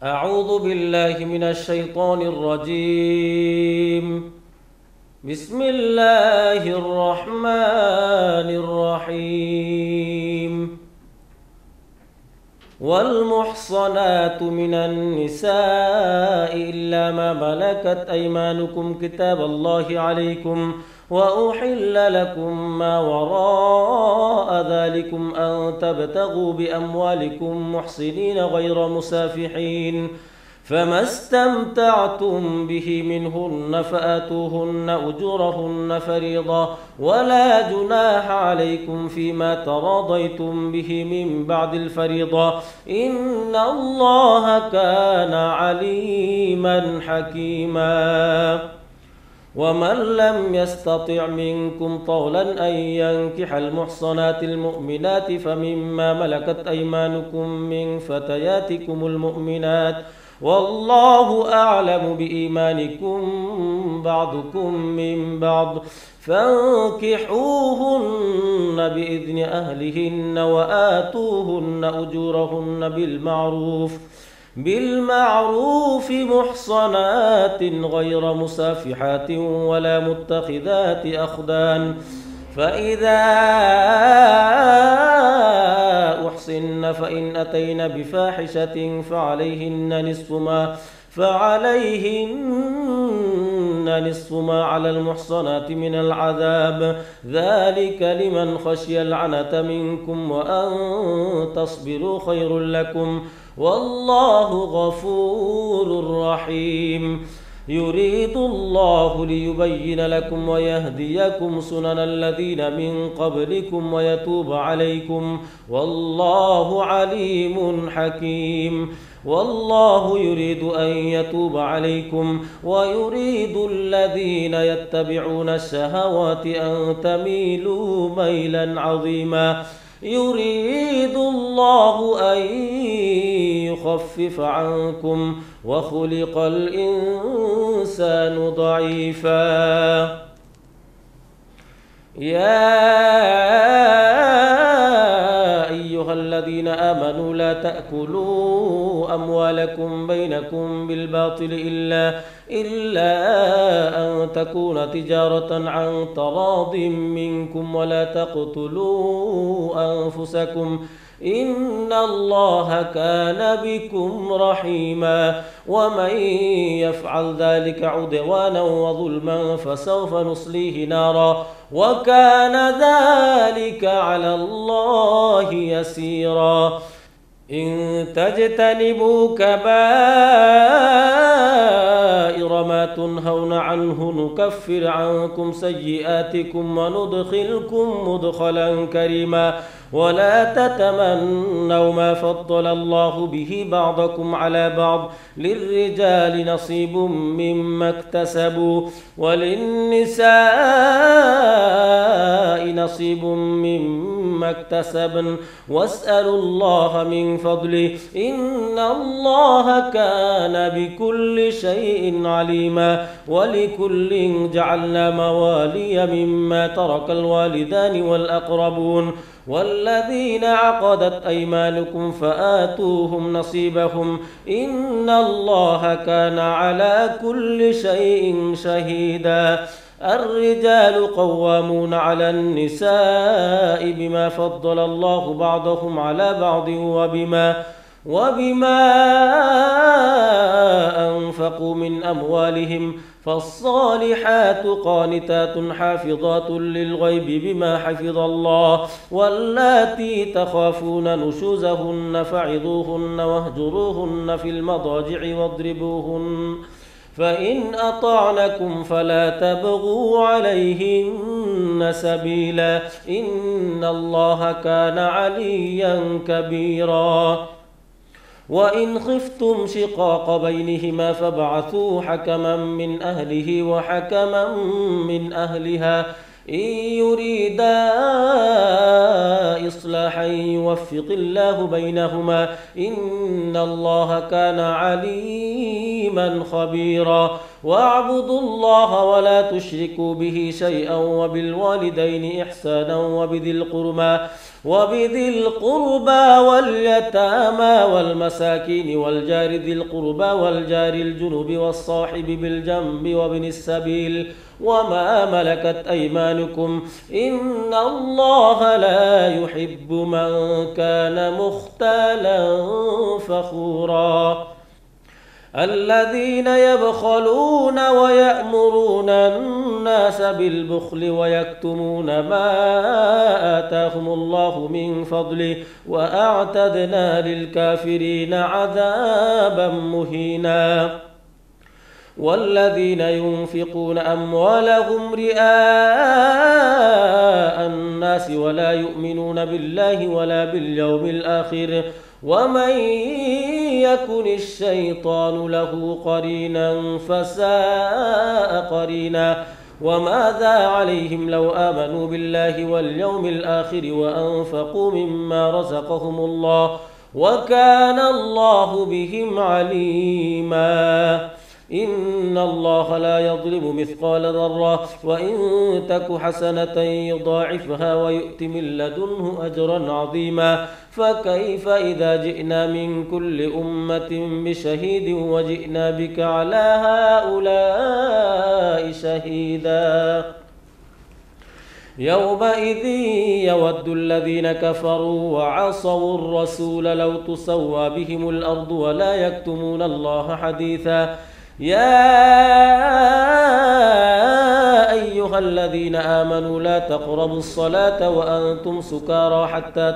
أعوذ بالله من الشيطان الرجيم. بسم الله الرحمن الرحيم. والمحصنات من النساء إلا ما ملكت أيمانكم كتاب الله عليكم وأحل لكم ما وراء ذلكم أن تبتغوا بأموالكم محصنين غير مسافحين، فما استمتعتم به منهن فآتوهن أجورهن فريضة، ولا جناح عليكم فيما تراضيتم به من بعد الفريضة، إن الله كان عليما حكيما. ومن لم يستطع منكم طولا أن ينكح المحصنات المؤمنات فمما ملكت أيمانكم من فتياتكم المؤمنات، والله أعلم بإيمانكم بعضكم من بعض، فانكحوهن بإذن أهلهن وآتوهن أجورهن بالمعروف محصنات غير مسافحات ولا متخذات أخدان، فإذا أحصن فإن أتين بفاحشة فعليهن نصف ما على المحصنات من العذاب، ذلك لمن خشي العنة منكم، وأن تصبروا خير لكم، والله غفور رحيم. يريد الله ليبين لكم ويهديكم سنن الذين من قبلكم ويتوب عليكم، والله عليم حكيم. والله يريد أن يتوب عليكم ويريد الذين يتبعون الشهوات أن تميلوا ميلا عظيما. يريد الله أن يخفف عنكم وخلق الإنسان ضعيفا. يا أيها الذين آمنوا لا تأكلوا أموالكم بينكم بالباطل إلا أن تكون تجارة عن تراض منكم، ولا تقتلوا أنفسكم، إن الله كان بكم رحيما. ومن يفعل ذلك عدوانا وظلما فسوف نصليه نارا، وكان ذلك على الله يسيرا. إن تجتنبوا كبائر ما تنهون عنه نكفر عنكم سيئاتكم وندخلكم مدخلا كريما. ولا تتمنوا ما فضل الله به بعضكم على بعض، للرجال نصيب مما اكتسبوا وللنساء نصيب مما اكتسبن، واسألوا الله من فضله إن الله كان بكل شيء عليما. ولكل جعلنا موالي مما ترك الوالدان والأقربون والذين عقدت أيمانكم فآتوهم نصيبهم، إن الله كان على كل شيء شهيدا. الرجال قوامون على النساء بما فضل الله بعضهم على بعض وبما أنفقوا من أموالهم، فالصالحات قانتات حافظات للغيب بما حفظ الله، واللاتي تخافون نشوزهن فعظوهن واهجروهن في المضاجع واضربوهن، فإن أطعنكم فلا تبغوا عليهن سبيلا، إن الله كان عليا كبيرا. وإن خفتم شقاق بينهما فابعثوا حكما من أهله وحكما من أهلها إن يريدا إصلاحا يوفق الله بينهما إن الله كان عليما خبيرا واعبدوا الله ولا تشركوا به شيئا وبالوالدين إحسانا وبذي القربى واليتامى والمساكين والجار ذي القربى والجار الجنب والصاحب بالجنب وابن السبيل وما ملكت أيمانكم إن الله لا يحب من كان مختالا فخورا الذين يبخلون ويأمرون الناس بالبخل ويكتمون ما آتاهم الله من فضله وأعتدنا للكافرين عذابا مهينا والذين ينفقون أموالهم رئاء الناس ولا يؤمنون بالله ولا باليوم الآخر ومن يكن الشيطان له قرينا فساء قرينا وماذا عليهم لو آمنوا بالله واليوم الآخر وأنفقوا مما رزقهم الله وكان الله بهم عليما إن الله لا يظلم مثقال ذرة وإن تك حسنة يضاعفها ويؤت من لدنه أجرا عظيما فكيف إذا جئنا من كل أمة بشهيد وجئنا بك على هؤلاء شهيدا يومئذ يود الذين كفروا وعصوا الرسول لو تسوى بهم الأرض ولا يكتمون الله حديثا يا أيها الذين آمنوا لا تقربوا الصلاة وأنتم سكارى حتى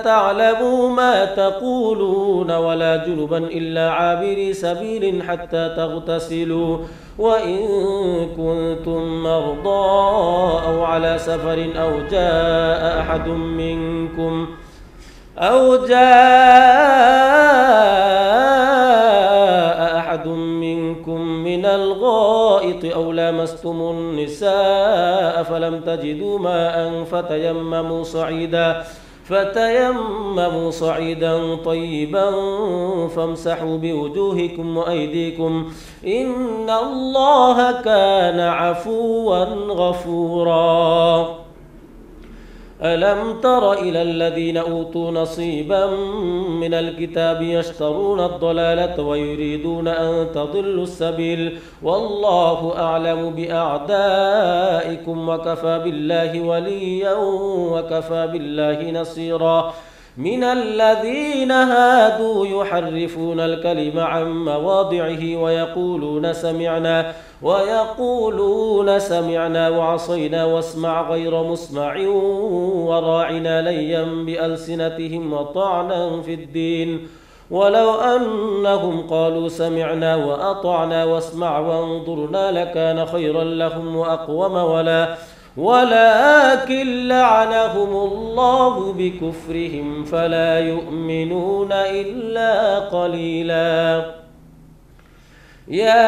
تعلموا ما تقولون ولا جنبا إلا عابري سبيل حتى تغتسلوا وإن كنتم مرضى أو على سفر أو جاء أحد منكم من الغائط أو لامستم النساء فلم تجدوا ماء فتيمموا صعيدا طيبا فامسحوا بوجوهكم وأيديكم إن الله كان عفوا غفورا ألم تر إلى الذين أوتوا نصيبا من الكتاب يشترون الضلالة ويريدون أن تضلوا السبيل والله أعلم بأعدائكم وكفى بالله وليا وكفى بالله نصيرا من الذين هادوا يحرفون الكلم عن مواضعه ويقولون سمعنا وعصينا واسمع غير مسمع وراعنا ليا بألسنتهم وطعنا في الدين ولو أنهم قالوا سمعنا وأطعنا واسمع وانظرنا لكان خيرا لهم وأقوم ولكن لعنهم الله بكفرهم فلا يؤمنون إلا قليلا يا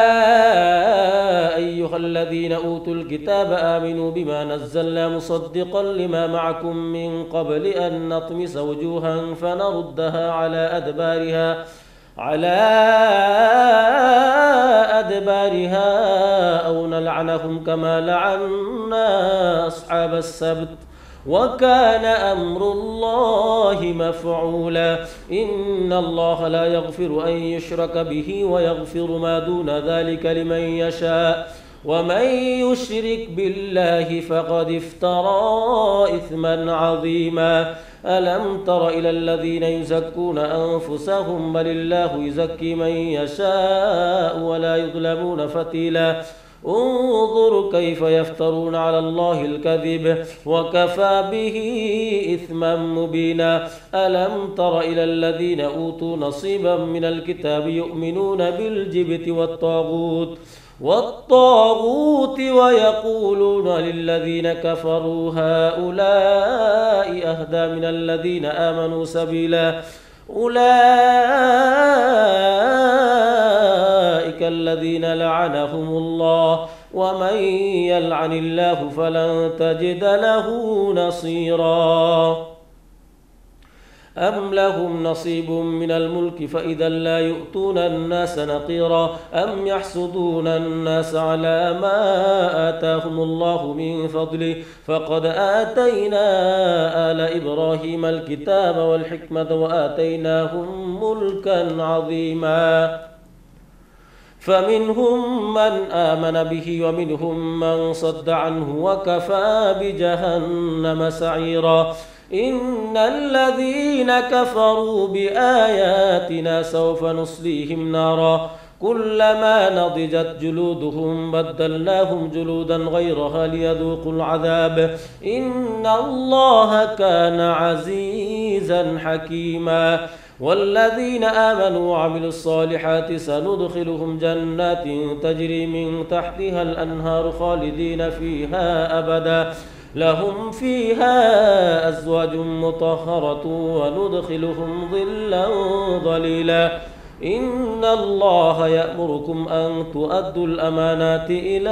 أيها الذين أوتوا الكتاب آمنوا بما نزلنا مصدقا لما معكم من قبل أن نطمس وجوها فنردها على أدبارها أو نلعنهم كما لعنا أصحاب السبت وكان أمر الله مفعولا إن الله لا يغفر أن يشرك به ويغفر ما دون ذلك لمن يشاء ومن يشرك بالله فقد افترى إثما عظيما ألم تر إلى الذين يزكون أنفسهم بل الله يزكي من يشاء ولا يظلمون فتيلا انظر كيف يفترون على الله الكذب وكفى به إثما مبينا ألم تر إلى الذين أوتوا نصيبا من الكتاب يؤمنون بالجبت والطاغوت ويقولون للذين كفروا هؤلاء أهدى من الذين آمنوا سبيلا أولئك الذين لعنهم الله ومن يلعن الله فلن تجد له نصيرا أم لهم نصيب من الملك فإذا لا يؤتون الناس نقيرا أم يحسدون الناس على ما آتاهم الله من فضله فقد آتينا آل إبراهيم الكتاب والحكمة وآتيناهم ملكا عظيما فمنهم من آمن به ومنهم من صد عنه وكفى بجهنم سعيرا إن الذين كفروا بآياتنا سوف نصليهم نارا كلما نضجت جلودهم بدلناهم جلودا غيرها ليذوقوا العذاب إن الله كان عزيزا حكيما والذين آمنوا وعملوا الصالحات سندخلهم جنات تجري من تحتها الأنهار خالدين فيها أبدا لهم فيها أزواج مطهرة وندخلهم ظلا ظليلا إن الله يأمركم أن تؤدوا الأمانات إلى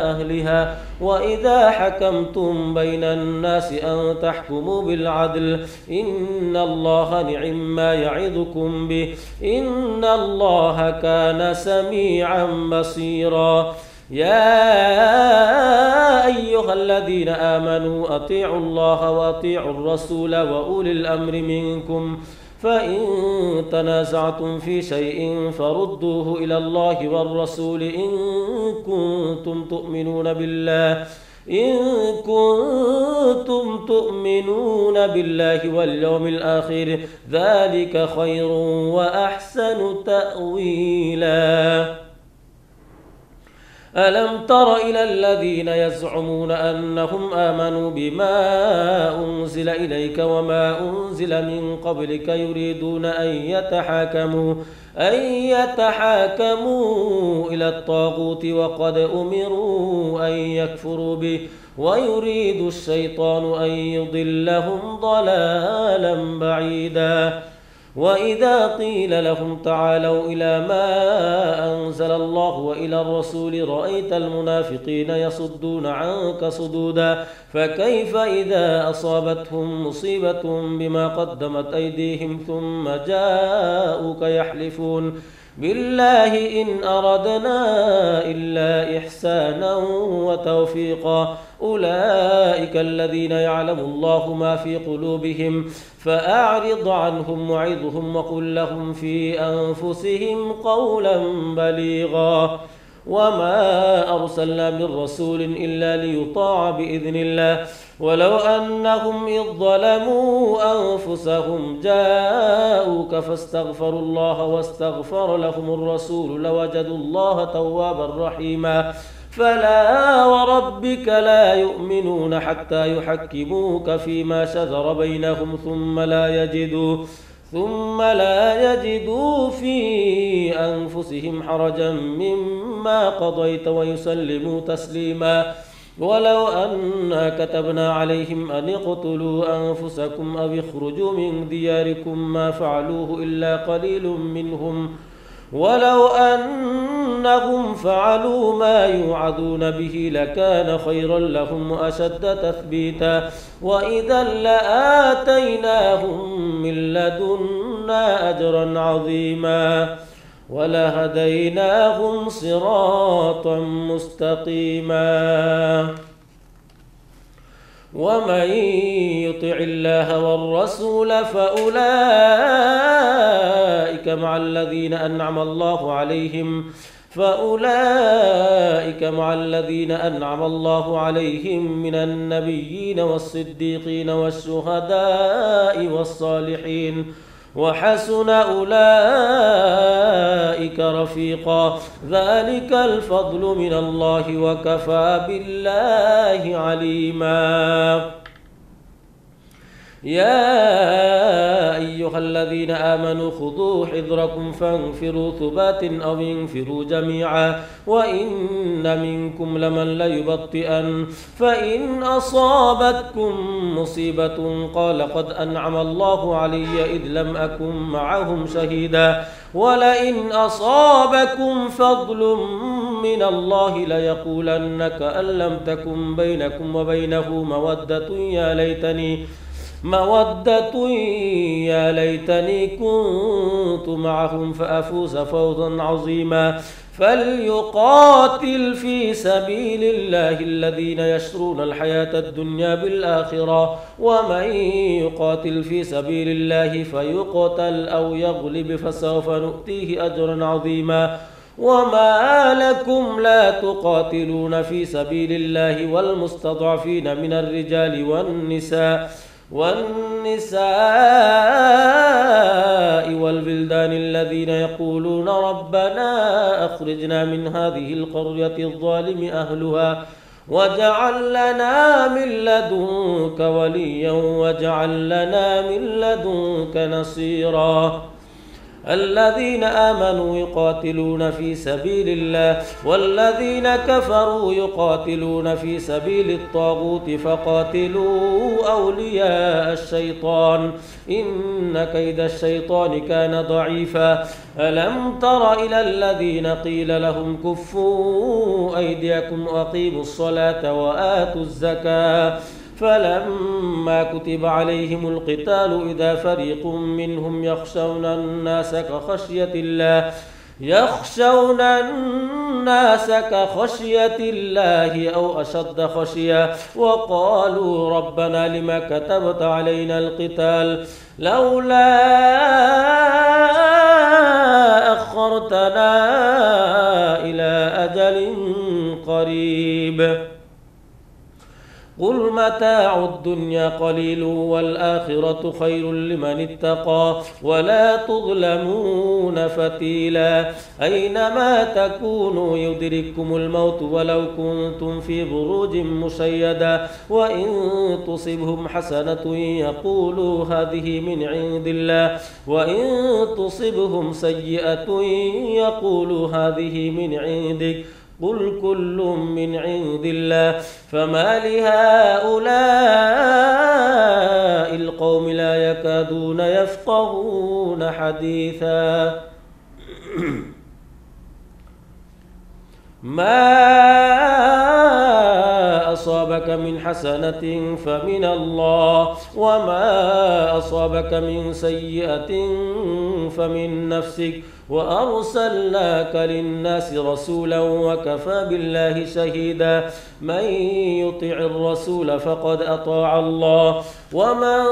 أهلها وإذا حكمتم بين الناس أن تحكموا بالعدل إن الله نعم ما يعظكم به إن الله كان سميعا بصيرا يا أيها الذين آمنوا أطيعوا الله وأطيعوا الرسول وأولي الأمر منكم فإن تنازعتم في شيء فردوه إلى الله والرسول إن كنتم تؤمنون بالله واليوم الآخر ذلك خير وأحسن تأويلا ألم تر إلى الذين يزعمون أنهم آمنوا بما أنزل إليك وما أنزل من قبلك يريدون أن يتحاكموا إلى الطاغوت وقد أمروا أن يكفروا به ويريد الشيطان أن يضلهم ضلالا بعيدا وإذا قيل لهم تعالوا إلى ما أنزل الله وإلى الرسول رأيت المنافقين يصدون عنك صدودا فكيف إذا أصابتهم مصيبة بما قدمت أيديهم ثم جاءوك يحلفون بالله إن أردنا إلا إحسانا وتوفيقا أولئك الذين يعلم الله ما في قلوبهم فأعرض عنهم وعظهم وقل لهم في أنفسهم قولا بليغا وما أرسلنا من رسول إلا ليطاع بإذن الله ولو أنهم إذ ظلموا أنفسهم جاءوك فاستغفروا الله واستغفر لهم الرسول لوجدوا الله توابا رحيما فلا وربك لا يؤمنون حتى يحكموك فيما شجر بينهم ثم لا يجدوا في أنفسهم حرجا مما قضيت ويسلموا تسليما ولو أنا كتبنا عليهم أن اقتلوا أنفسكم أو اخرجوا من دياركم ما فعلوه إلا قليل منهم ولو أنهم فعلوا ما يوعظون به لكان خيرا لهم وأشد تثبيتا وإذا لآتيناهم من لدنا أجرا عظيما ولهديناهم صراطا مستقيما ومن يطع الله والرسول فأولئك مع الذين أنعم الله عليهم من النبيين والصديقين والشهداء والصالحين وحسن أولئك رفيقا ذلك الفضل من الله وكفى بالله عليما يا أيها الذين آمنوا خذوا حذركم فانفروا ثبات أو انفروا جميعا وإن منكم لمن ليبطئن فإن أصابتكم مصيبة قال قد أنعم الله علي إذ لم أكن معهم شهيدا ولئن أصابكم فضل من الله ليقولن كأن لم تكن بينكم وبينه مودة يا ليتني كنت معهم فأفوز فوزا عظيما. فليقاتل في سبيل الله الذين يشرون الحياة الدنيا بالآخرة، ومن يقاتل في سبيل الله فيقتل أو يغلب فسوف نؤتيه أجرا عظيما. وما لكم لا تقاتلون في سبيل الله والمستضعفين من الرجال والنساء والبلدان الذين يقولون ربنا أخرجنا من هذه القرية الظالم أهلها واجعل لنا من لدنك وليا واجعل لنا من لدنك نصيرا. الذين آمنوا يقاتلون في سبيل الله والذين كفروا يقاتلون في سبيل الطاغوت فقاتلوا أولياء الشيطان إن كيد الشيطان كان ضعيفا. ألم تر إلى الذين قيل لهم كفوا أيديكم وأقيموا الصلاة وآتوا الزكاة فلما كتب عليهم القتال إذا فريق منهم يخشون الناس كخشية الله أو أشد خشية وقالوا ربنا لما كتبت علينا القتال لولا أخرتنا إلى أجل قريب قل متاع الدنيا قليل والآخرة خير لمن اتقى ولا تظلمون فتيلا. أينما تكونوا يدرككم الموت ولو كنتم في بروج مشيدة وإن تصبهم حسنة يقولوا هذه من عند الله وإن تصبهم سيئة يقولوا هذه من عندك قل كل من عند الله فما لهؤلاء القوم لا يكادون يفقهون حديثا. ما أصابك من حسنة فمن الله وما أصابك من سيئة فمن نفسك وأرسلناك للناس رسولا وكفى بالله شهيدا. من يطع الرسول فقد أطاع الله ومن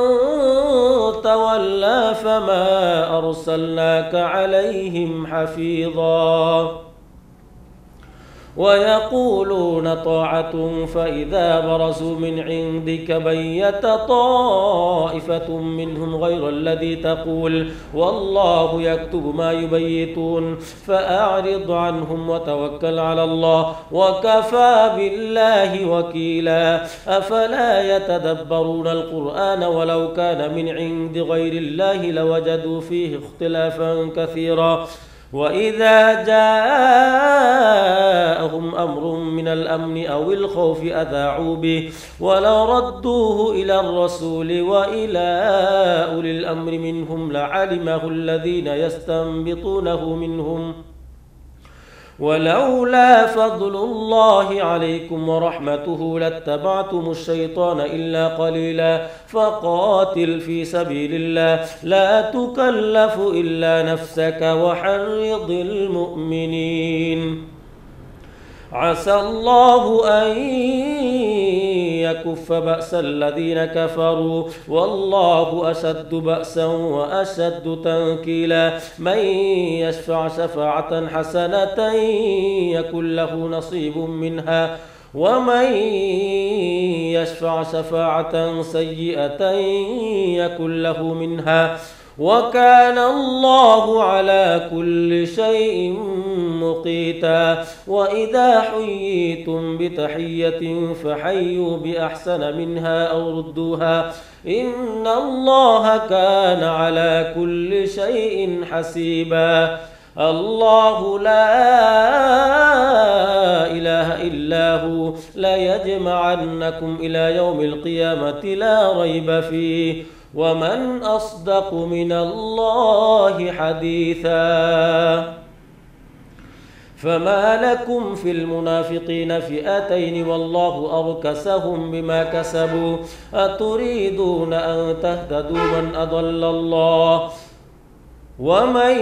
تولى فما أرسلناك عليهم حفيظا. ويقولون طاعة فإذا برزوا من عندك بيت طائفة منهم غير الذي تقول والله يكتب ما يبيتون فأعرض عنهم وتوكل على الله وكفى بالله وكيلا. أفلا يتدبرون القرآن ولو كان من عند غير الله لوجدوا فيه اختلافا كثيرا. وإذا جاءهم أمر من الأمن أو الخوف أذاعوا به ولو ردوه إلى الرسول وإلى أولي الأمر منهم لعلمه الذين يستنبطونه منهم ولولا فضل الله عليكم ورحمته لاتبعتم الشيطان إلا قليلا. فقاتل في سبيل الله لا تكلف إلا نفسك وحرض المؤمنين. عسى الله أن يكف بأس الذين كفروا والله أشد بأسا وأشد تنكيلا. من يشفع شفاعة حسنة يكن له نصيب منها ومن يشفع شفاعة سيئة يكن له منها وكان الله على كل شيء مقيتا. وإذا حييتم بتحية فحيوا بأحسن منها أو ردوها إن الله كان على كل شيء حسيبا. الله لا إله إلا هو ليجمعنكم إلى يوم القيامة لا ريب فيه ومن أصدق من الله حديثا. فما لكم في المنافقين فئتين والله أركسهم بما كسبوا أتريدون أن تهتدوا من أضل الله ومن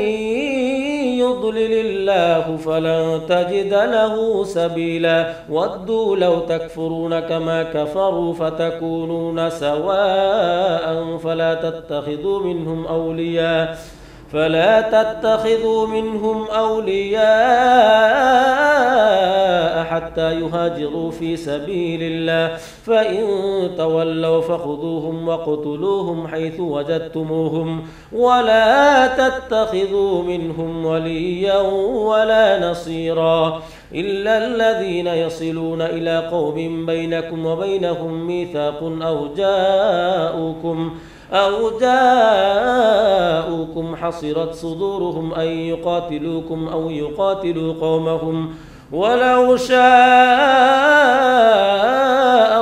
يضلل الله فلن تجد له سبيلا ودوا لو تكفرون كما كفروا فتكونون سواء فلا تتخذوا منهم أولياء حتى يهاجروا في سبيل الله فإن تولوا فخذوهم وقتلوهم حيث وجدتموهم ولا تتخذوا منهم وليا ولا نصيرا إلا الذين يصلون إلى قوم بينكم وبينهم ميثاق أو جاءوكم حصرت صدورهم أن يقاتلوكم أو يقاتلوا قومهم ولو شاء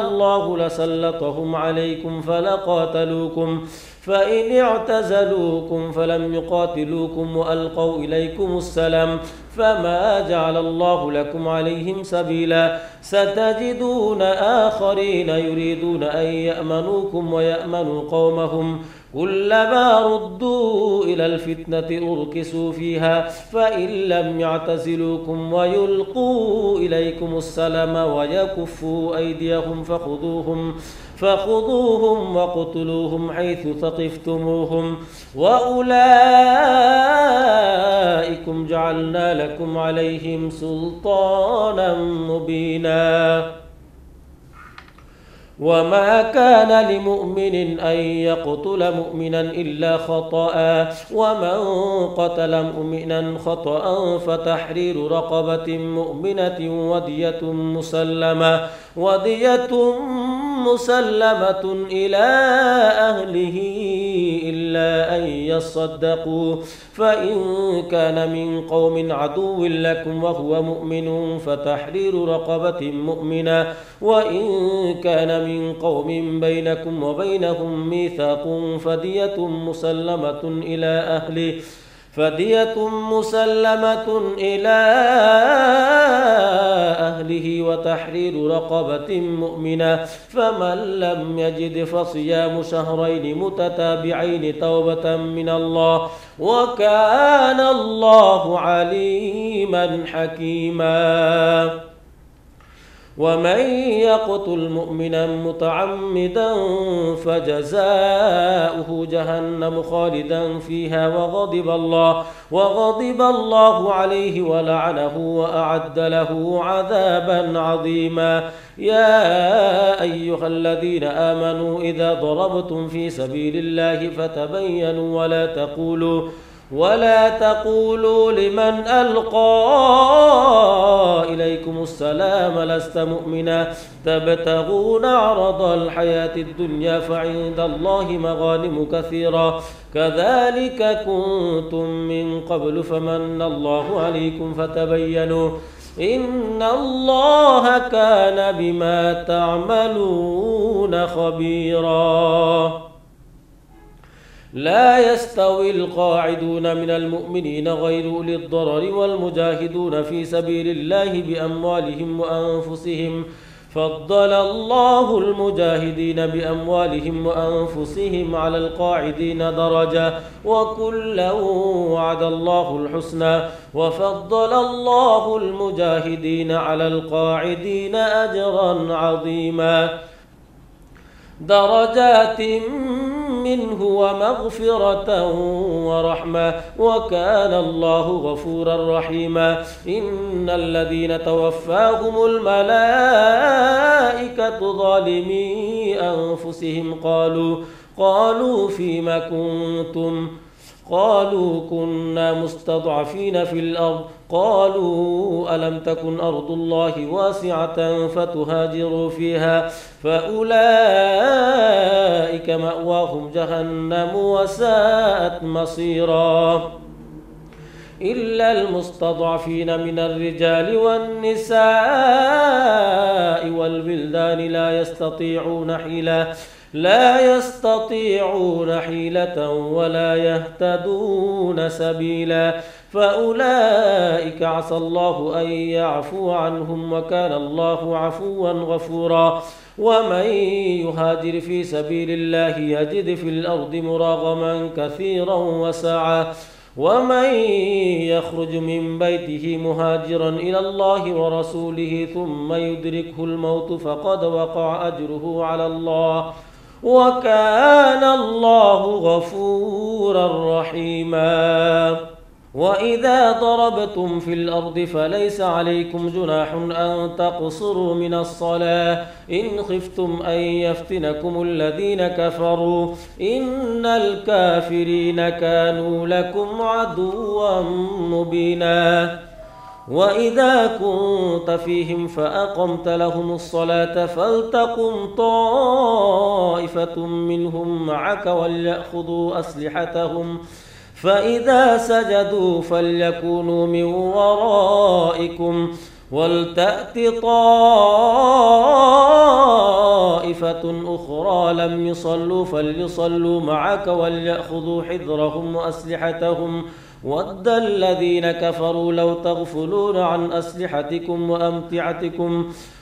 الله لسلطهم عليكم فلقاتلوكم فإن اعتزلوكم فلم يقاتلوكم وألقوا إليكم السلام فما جعل الله لكم عليهم سبيلا ستجدون آخرين يريدون أن يأمنوكم ويأمنوا قومهم كلما ردوا إلى الفتنة أركسوا فيها فإن لم يعتزلوكم ويلقوا إليكم السلام ويكفوا أيديهم فخذوهم وقتلوهم حيث ثقفتموهم وأولئكم جعلنا لكم عليهم سلطانا مبينا وما كان لمؤمن أن يقتل مؤمنا إلا خطأ ومن قتل مؤمنا خطأ فتحرير رقبة مؤمنة ودية مسلمة إلى أهله إلا أن يصدقوا فإن كان من قوم عدو لكم وهو مؤمن فتحرير رقبة مؤمنة وإن كان من قوم بينكم وبينهم ميثاق فدية مسلمة إلى أهله وتحرير رقبة مؤمنة فمن لم يجد فصيام شهرين متتابعين توبة من الله وكان الله عليما حكيما ومن يقتل مؤمنا متعمدا فجزاؤه جهنم خالدا فيها وغضب الله عليه ولعنه وأعد له عذابا عظيما يا أيها الذين آمنوا إذا ضربتم في سبيل الله فتبينوا ولا تقولوا لمن ألقى إليكم السلام لست مؤمنا تبتغون عرض الحياة الدنيا فعند الله مغانم كثيرة كذلك كنتم من قبل فمن الله عليكم فتبينوا إن الله كان بما تعملون خبيرا لا يستوي القاعدون من المؤمنين غير أولي الضرر والمجاهدون في سبيل الله بأموالهم وأنفسهم فضل الله المجاهدين بأموالهم وأنفسهم على القاعدين درجة وكلا وعد الله الحسنى وفضل الله المجاهدين على القاعدين أجرا عظيما درجات منه ومغفرة ورحمة وكان الله غفورا رحيما إن الذين توفاهم الملائكة ظالمي أنفسهم قالوا فيما كنتم قالوا كنا مستضعفين في الأرض قالوا ألم تكن أرض الله واسعة فتهاجروا فيها فأولئك مأواهم جهنم وساءت مصيرا إلا المستضعفين من الرجال والنساء والبلدان لا يستطيعون حيلة ولا يهتدون سبيلا فأولئك عسى الله أن يعفو عنهم وكان الله عفوا غفورا ومن يهاجر في سبيل الله يجد في الأرض مراغما كثيرا وسعة ومن يخرج من بيته مهاجرا إلى الله ورسوله ثم يدركه الموت فقد وقع أجره على الله وكان الله غفورا رحيما وإذا ضربتم في الأرض فليس عليكم جناح أن تقصروا من الصلاة إن خفتم أن يفتنكم الذين كفروا إن الكافرين كانوا لكم عدوا مبينا وإذا كنت فيهم فأقمت لهم الصلاة فلتقم طائفة منهم معك وليأخذوا أسلحتهم فإذا سجدوا فليكونوا من ورائكم ولتأت طائفة أخرى لم يصلوا فليصلوا معك وليأخذوا حذرهم وأسلحتهم ود الذين كفروا لو تغفلون عن أسلحتكم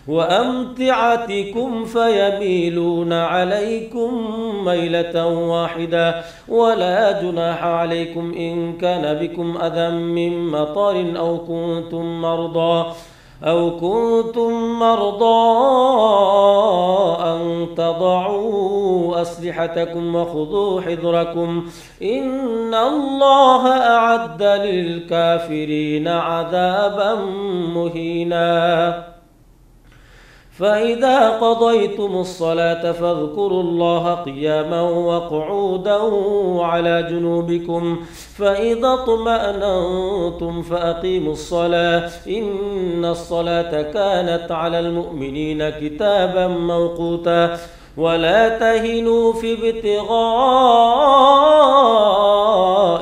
وأمتعتكم فيميلون عليكم ميلة واحدة ولا جناح عليكم إن كان بكم أذى من مطر أو كنتم مرضى أن تضعوا أسلحتكم وخذوا حذركم إن الله أعد للكافرين عذابا مهينا فإذا قضيتم الصلاة فاذكروا الله قياما وقعودا وعلى جنوبكم فإذا اطمأننتم فأقيموا الصلاة إن الصلاة كانت على المؤمنين كتابا موقوتا ولا تهنوا في ابتغاء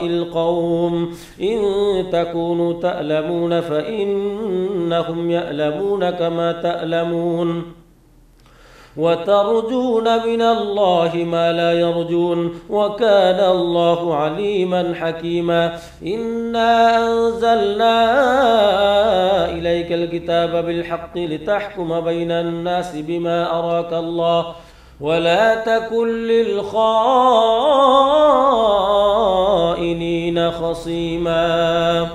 القوم إن تكونوا تألمون فإنهم يألمون كما تألمون وترجون من الله ما لا يرجون وكان الله عليما حكيما إنا أنزلنا إليك الكتاب بالحق لتحكم بين الناس بما أراك الله ولا تكن للخائنين خصيما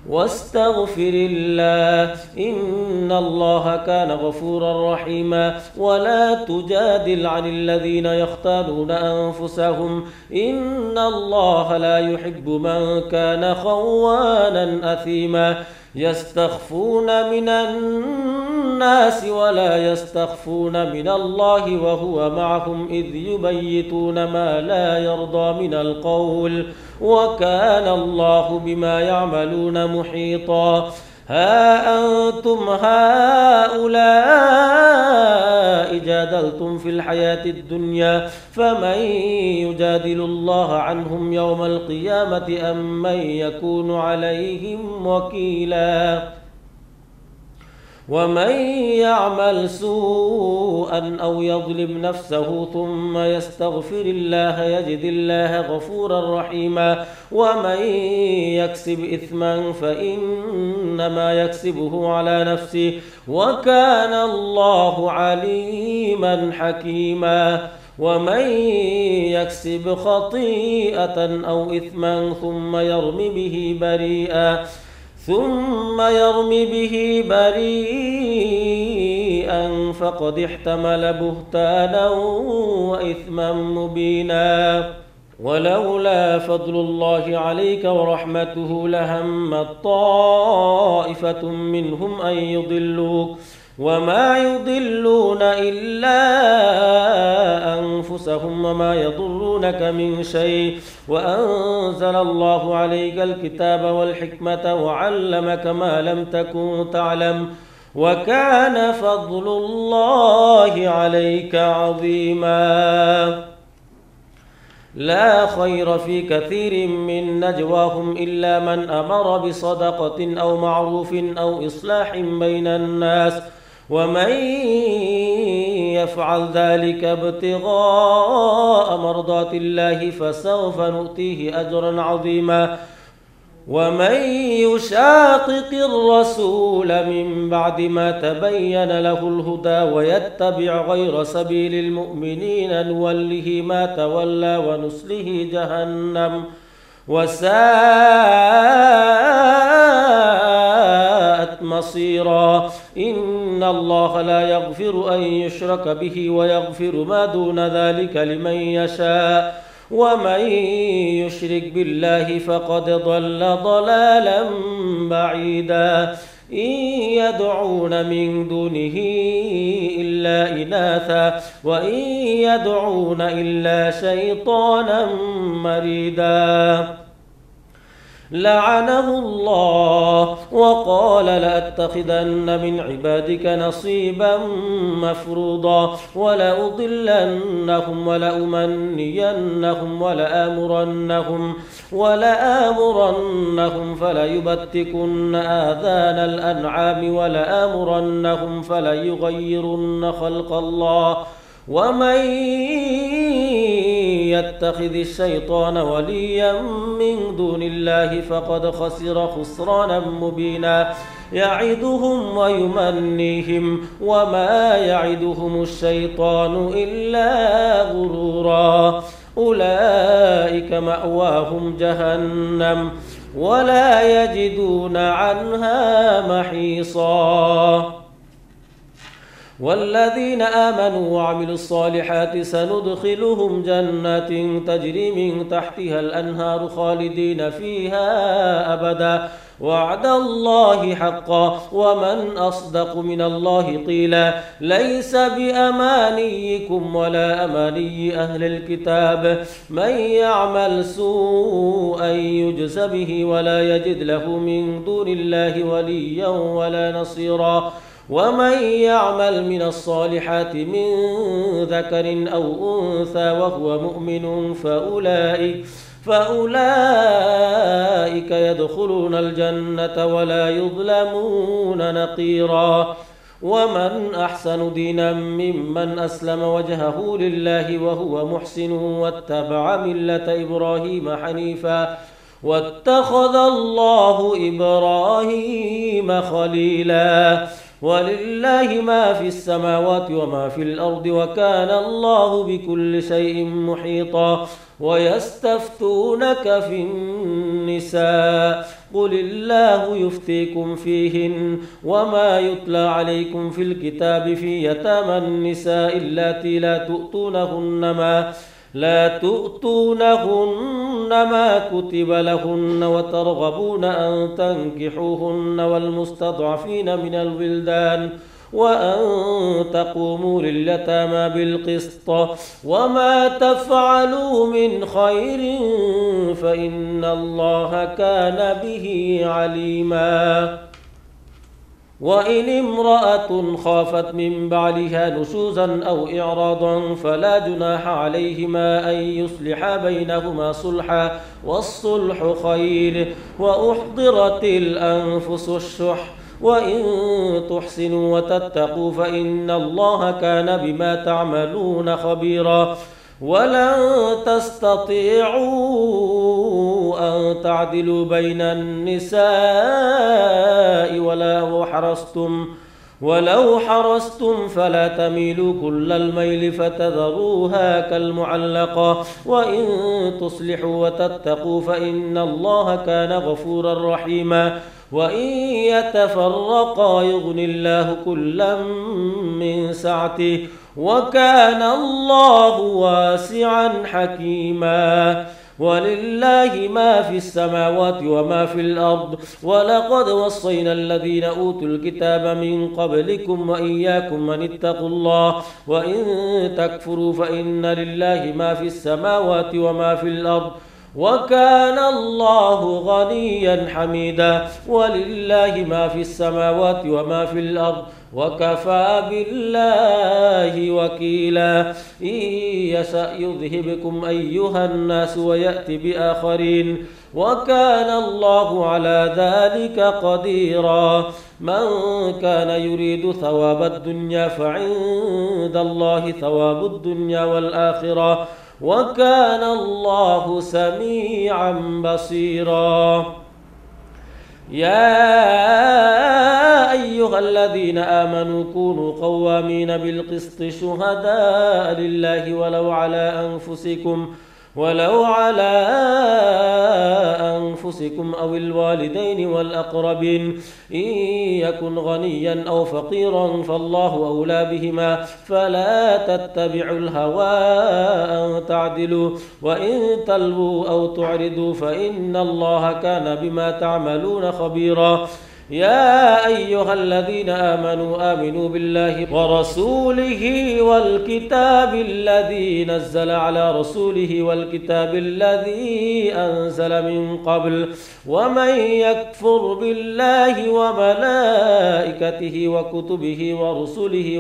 واستغفر الله إن الله كان غفورا رحيما ولا تجادل عن الذين يختانون أنفسهم إن الله لا يحب من كان خوانا أثيما يستخفون من الناس ولا يستخفون من الله وهو معهم إذ يبيتون ما لا يرضى من القول وكان الله بما يعملون محيطا ها أنتم هؤلاء جادلتم في الحياة الدنيا فمن يجادل الله عنهم يوم القيامة أم من يكون عليهم وكيلا ومن يعمل سوءا أو يظلم نفسه ثم يستغفر الله يجد الله غفورا رحيما ومن يكسب إثما فإنما يكسبه على نفسه وكان الله عليما حكيما ومن يكسب خطيئة أو إثما ثم يرم به بريئا فقد احتمل بهتانا وإثما مبينا ولولا فضل الله عليك ورحمته لهمت طائفة منهم أن يضلوك وما يضلون إلا أنفسهم وما يضرونك من شيء وأنزل الله عليك الكتاب والحكمة وعلمك ما لم تكن تعلم وكان فضل الله عليك عظيما لا خير في كثير من نجواهم إلا من أمر بصدقة أو معروف أو إصلاح بين الناس ومن يفعل ذلك ابتغاء مرضات الله فسوف نؤتيه أجرا عظيما. ومن يشاقق الرسول من بعد ما تبين له الهدى ويتبع غير سبيل المؤمنين نوله ما تولى ونصله جهنم وساءت مصيرا. إن الله لا يغفر أن يشرك به ويغفر ما دون ذلك لمن يشاء ومن يشرك بالله فقد ضل ضلالا بعيدا. إن يدعون من دونه إلا إناثا وإن يدعون إلا شيطانا مريدا لعنه الله وقال لأتخذن من عبادك نصيبا مفروضا ولأضلنهم ولأمنينهم ولآمرنهم فليبتكن آذان الأنعام ولآمرنهم فليغيرن خلق الله. ومن يتخذ الشيطان وليا من دون الله فقد خسر خسرانا مبينا. يعدهم ويمنيهم وما يعدهم الشيطان إلا غرورا. أولئك مأواهم جهنم ولا يجدون عنها محيصا. والذين آمنوا وعملوا الصالحات سندخلهم جنات تجري من تحتها الأنهار خالدين فيها أبدا وعد الله حقا ومن أصدق من الله قيلا. ليس بأمانيكم ولا أماني أهل الكتاب من يعمل سوءا يجز به ولا يجد له من دون الله وليا ولا نصيرا. ومن يعمل من الصالحات من ذكر أو أنثى وهو مؤمن فأولئك يدخلون الجنة ولا يظلمون نقيرا. ومن أحسن دينا ممن أسلم وجهه لله وهو محسن واتبع ملة إبراهيم حنيفا واتخذ الله إبراهيم خليلا. ولله ما في السماوات وما في الأرض وكان الله بكل شيء محيطا. ويستفتونك في النساء قل الله يفتيكم فيهن وما يتلى عليكم في الكتاب في يتامى النساء اللاتي لا تؤتونهن ما كتب لهن وترغبون أن تنكحوهن والمستضعفين من الولدان وأن تقوموا لليتامى بالقسط وما تفعلوا من خير فإن الله كان به عليما. وإن امرأة خافت من بعلها نشوزا أو إعراضا فلا جناح عليهما أن يصلحا بينهما صلحا والصلح خير. وأحضرت الأنفس الشح وإن تحسنوا وتتقوا فإن الله كان بما تعملون خبيرا. ولن تستطيعوا أن تعدلوا بين النساء ولو حرصتم فلا تميلوا كل الميل فتذروها كالمعلقة. وإن تصلحوا وتتقوا فإن الله كان غفورا رحيما. وإن يتفرقا يغني الله كلا من سعته وكان الله واسعا حكيما. ولله ما في السماوات وما في الأرض ولقد وصينا الذين أوتوا الكتاب من قبلكم وإياكم أن اتقوا الله وإن تكفروا فإن لله ما في السماوات وما في الأرض وكان الله غنيا حميدا. ولله ما في السماوات وما في الأرض وكفى بالله وكيلا إن يشأ يذهبكم أيها الناس ويأتي بآخرين وكان الله على ذلك قديرا من كان يريد ثواب الدنيا فعند الله ثواب الدنيا والآخرة وكان الله سميعا بصيرا يا أيها الذين آمنوا كونوا قوامين بالقسط شهداء لله ولو على أنفسكم أو الوالدين والأقربين إن يكن غنيا أو فقيرا فالله أولى بهما فلا تتبعوا الهوى أن تعدلوا وإن تلووا أو تعرضوا فإن الله كان بما تعملون خبيرا يا أيها الذين آمنوا بالله ورسوله والكتاب الذي نزل على رسوله والكتاب الذي أنزل من قبل ومن يكفر بالله وملائكته وكتبه ورسله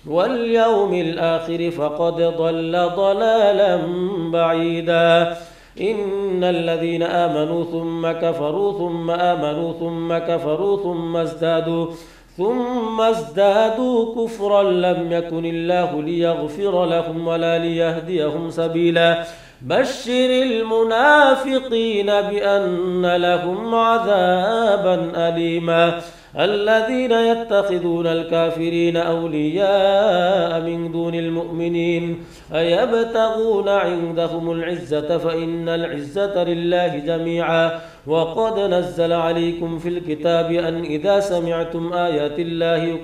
واليوم الآخر فقد ضل ضلالا بعيدا إن الذين آمنوا ثم كفروا ثم آمنوا ثم كفروا ثم ازدادوا كفرا لم يكن الله ليغفر لهم ولا ليهديهم سبيلا بشر المنافقين بأن لهم عذابا أليما الذين يتخذون الكافرين أولياء من دون المؤمنين أيبتغون عندهم العزة فإن العزة لله جميعا وقد نزل عليكم في الكتاب أن إذا سمعتم آيات الله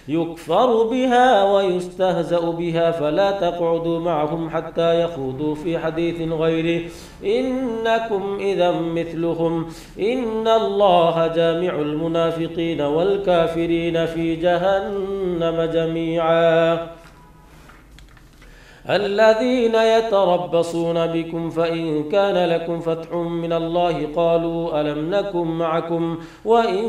يكفر بها ويستهزأ بها فلا تقعدوا معهم حتى يخوضوا في حديث غيره إنكم إذا مثلهم إن الله جامع المنافقين والكافرين في جهنم جميعا الذين يتربصون بكم فإن كان لكم فتح من الله قالوا ألم نكن معكم وإن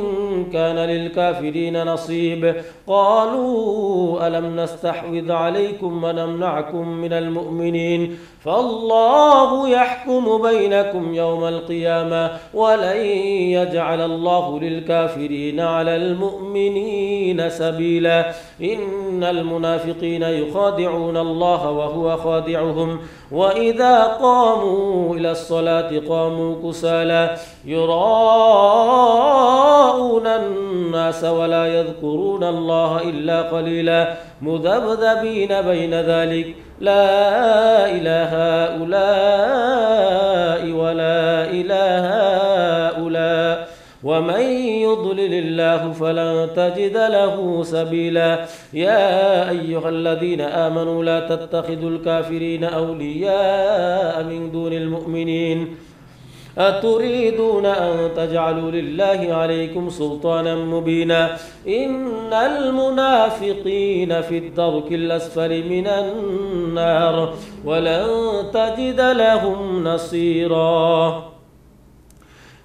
كان للكافرين نصيب قالوا ألم نستحوذ عليكم ونمنعكم من المؤمنين فالله يحكم بينكم يوم القيامة ولن يجعل الله للكافرين على المؤمنين سبيلا إن المنافقين يخادعون الله وهو خادعهم وإذا قاموا إلى الصلاة قاموا كسالى يراءون الناس ولا يذكرون الله إلا قليلا مذبذبين بين ذلك لا إله هؤلاء ولا إله هؤلاء ومن يضلل الله فلن تجد له سبيلا يا أيها الذين آمنوا لا تتخذوا الكافرين أولياء من دون المؤمنين أتريدون أن تجعلوا لله عليكم سلطانا مبينا إن المنافقين في الدرك الأسفل من النار ولن تجد لهم نصيرا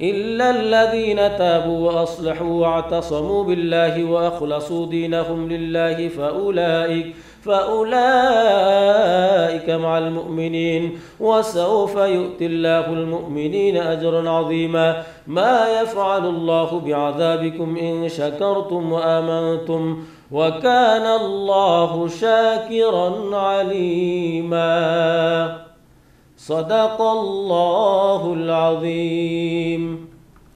إلا الذين تابوا وأصلحوا واعتصموا بالله وأخلصوا دينهم لله فأولئك مع المؤمنين وسوف يؤتي الله المؤمنين أجرا عظيما ما يفعل الله بعذابكم إن شكرتم وآمنتم وكان الله شاكرا عليما صدق الله العظيم.